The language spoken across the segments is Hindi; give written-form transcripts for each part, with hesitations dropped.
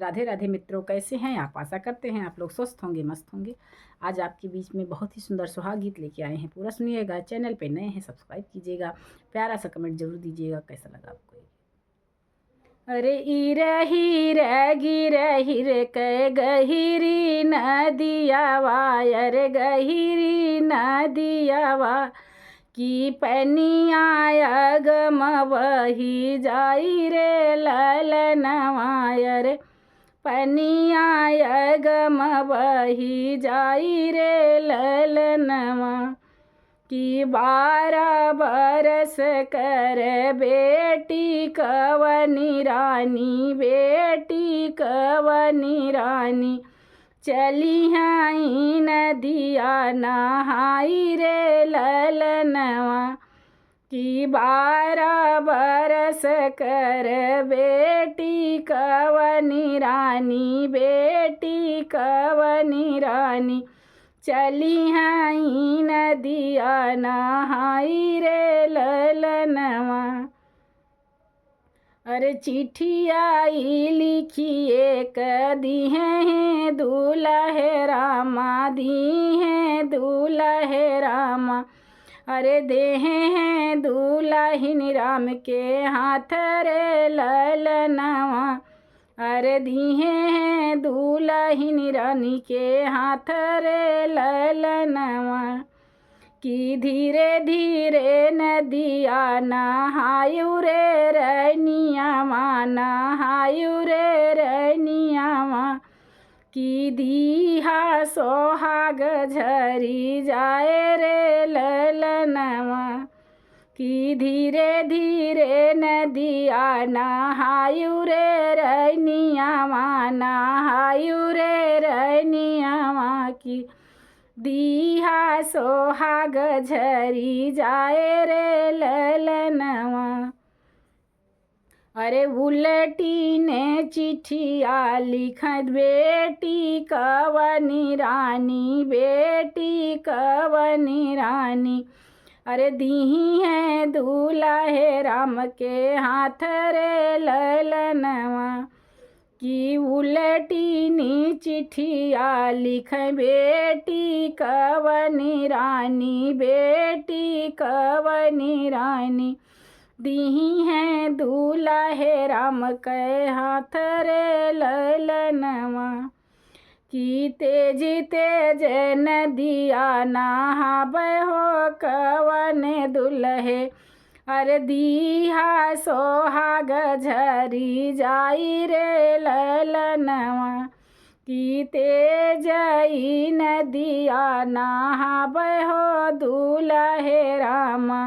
राधे राधे मित्रों, कैसे हैं आप? आशा करते हैं आप लोग स्वस्थ होंगे, मस्त होंगे। आज आपके बीच में बहुत ही सुंदर सुहाग गीत लेके आए हैं, पूरा सुनिएगा। चैनल पे नए हैं सब्सक्राइब कीजिएगा, प्यारा सा कमेंट जरूर दीजिएगा कैसा लगा आपको ये। अरे इरही रे गिरही रे कै गहिरी नदियावा, अरे गहिरी नदियावा की पनिया अगम वही जाई रे ललनवा, अरे पनिया अगम बही जाई रे ललनवा की 12 बरस कर बेटी कवनी रानी, बेटी कवनी रानी चली हैं नदिया नहाई रे ललनवा की 12 बरस कर बेटी कवनी रानी, बेटी कवनी रानी चली हैं नदिया नहाई रे ललनवा। अरे चिट्ठी आई लिखिए कदी हैं दूल्हे रामा, दी हैं दूल्हे रामा, अरे देहे हैं दूल्हिन राम के हाथ रे ललनवा, अरे दिहे हैं दूल्हिन रानी के हाथ रे ललनवा की धीरे धीरे नदिया नहायु रे रैनियावा, नहायु रे रैनियावा की दीहा सोहाग झरी जाए रे ललनवा की धीरे धीरे नदिया नहायु रे रैनियावा, नहायु रे रैनियावा की दीहा सोहाग झरी जाए रे ललनवा। अरे उलटी ने चिट्ठिया लिखत बेटी कवनी रानी, बेटी कवनी रानी, अरे दीही है दूल्हे राम के हाथ रे ललनवा की उलटी नी चिट्ठिया लिख बेटी कवनी रानी, बेटी कवनी रानी दीही हैं दूल्हे राम के हाथ रे ललनवा की तेज तेज नदिया नहाबै हो कवने दुल्हे, अरे दीहा सोहाग झरी जाई रे ललनवा की तेजई नदिया नहाबै हो दूल्हे रामा,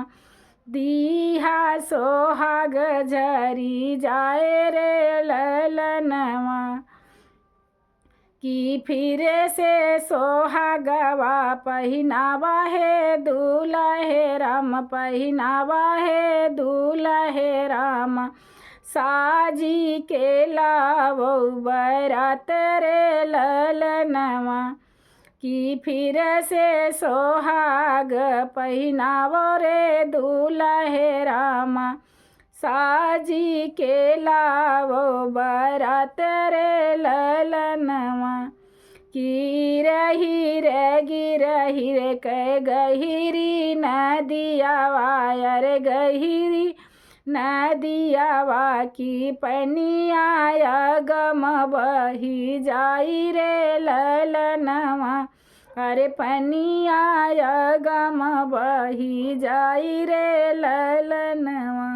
दीहा सोहाग झरी जाए रे ललनवा की फिर से सोहागवा पहनावा है दूल्हे राम, पहनावा है दूल्हे राम साजी के लावो बरात रे ललनवा की फिर से सोहाग पहनावो रे दूल्हे रामा साजी के लावो बरात रे ललनवा की रही रे गिरही रे कै गहिरी नदियावा, अरे गहिरी नदियावा की पनिया अगम बही जाई रे ललनवा, अरे पनिया अगम बही जाई रे ललनवा।